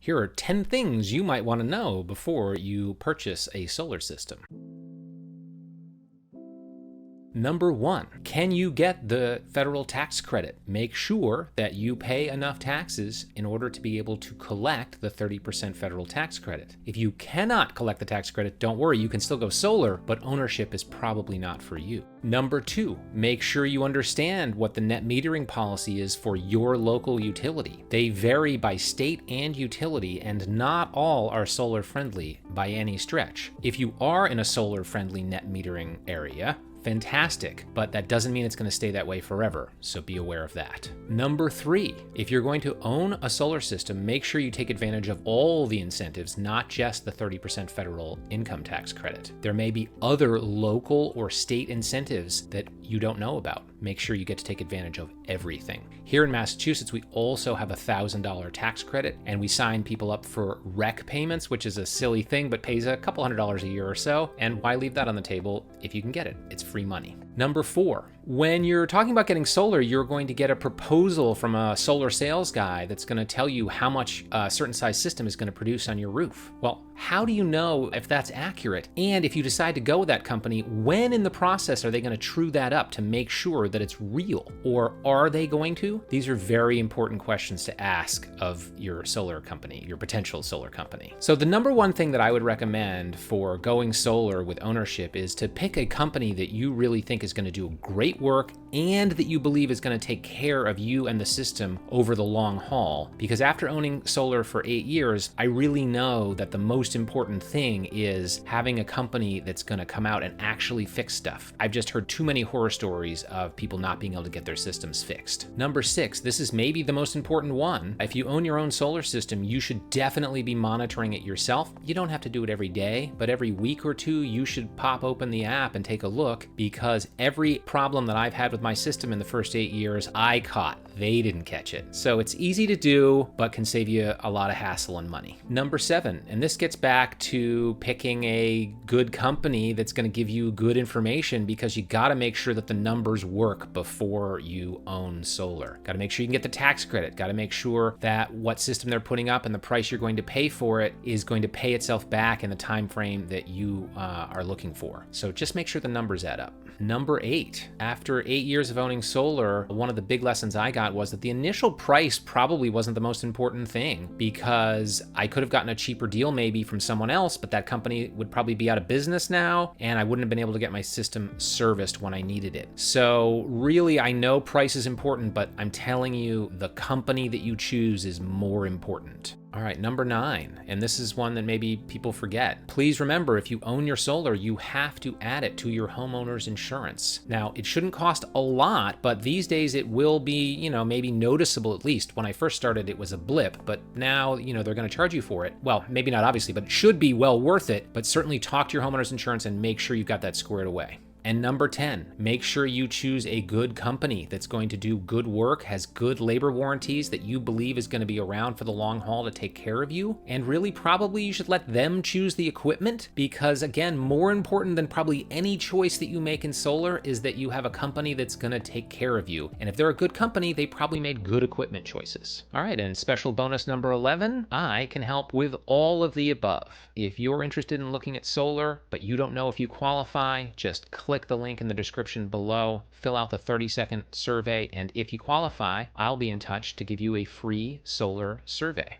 Here are 10 things you might want to know before you purchase a solar system. Number 1, can you get the federal tax credit? Make sure that you pay enough taxes in order to be able to collect the 30% federal tax credit. If you cannot collect the tax credit, don't worry, you can still go solar, but ownership is probably not for you. Number 2, make sure you understand what the net metering policy is for your local utility. They vary by state and utility, and not all are solar friendly by any stretch. If you are in a solar friendly net metering area, fantastic, but that doesn't mean it's going to stay that way forever, so be aware of that. Number 3, if you're going to own a solar system, make sure you take advantage of all the incentives, not just the 30% federal income tax credit. There may be other local or state incentives that you don't know about. Make sure you get to take advantage of everything. Here in Massachusetts, we also have a $1,000 tax credit, and we sign people up for REC payments, which is a silly thing, but pays a couple $100s a year or so. And why leave that on the table if you can get it? It's free money. Number 4, when you're talking about getting solar, you're going to get a proposal from a solar sales guy that's going to tell you how much a certain size system is going to produce on your roof. Well, how do you know if that's accurate? And if you decide to go with that company, when in the process are they going to true that up to make sure that it's real? Or are they going to? These are very important questions to ask of your solar company, your potential solar company. So the number 1 thing that I would recommend for going solar with ownership is to pick a company that you really think is going to do great work and that you believe is going to take care of you and the system over the long haul. Because after owning solar for 8 years, I really know that the most important thing is having a company that's going to come out and actually fix stuff. I've just heard too many horror stories of people not being able to get their systems fixed. Number 6, this is maybe the most important one. If you own your own solar system, you should definitely be monitoring it yourself. You don't have to do it every day, but every week or two, you should pop open the app and take a look, because every problem that I've had with my system in the first 8 years, I caught. They didn't catch it. So it's easy to do, but can save you a lot of hassle and money. Number 7, and this gets back to picking a good company that's going to give you good information, because you got to make sure that the numbers work before you own solar. Got to make sure you can get the tax credit. Got to make sure that what system they're putting up and the price you're going to pay for it is going to pay itself back in the time frame that you are looking for. So just make sure the numbers add up. Number 8, after 8 years of owning solar, one of the big lessons I got was that the initial price probably wasn't the most important thing, because I could have gotten a cheaper deal maybe from someone else, but that company would probably be out of business now, and I wouldn't have been able to get my system serviced when I needed it. So really, I know price is important, but I'm telling you, the company that you choose is more important. All right, number 9, and this is one that maybe people forget. Please remember, if you own your solar, you have to add it to your homeowner's insurance. Now, it shouldn't cost a lot, but these days it will be, maybe noticeable at least. When I first started, it was a blip, but now, they're going to charge you for it. Well, maybe not obviously, but it should be well worth it. But certainly talk to your homeowner's insurance and make sure you've got that squared away. And number 10, make sure you choose a good company that's going to do good work, has good labor warranties that you believe is going to be around for the long haul to take care of you. And really, probably you should let them choose the equipment, because again, more important than probably any choice that you make in solar is that you have a company that's going to take care of you. And if they're a good company, they probably made good equipment choices. All right, and special bonus number 11, I can help with all of the above. If you're interested in looking at solar, but you don't know if you qualify, just click the link in the description below, fill out the 30-second survey, and if you qualify, I'll be in touch to give you a free solar survey.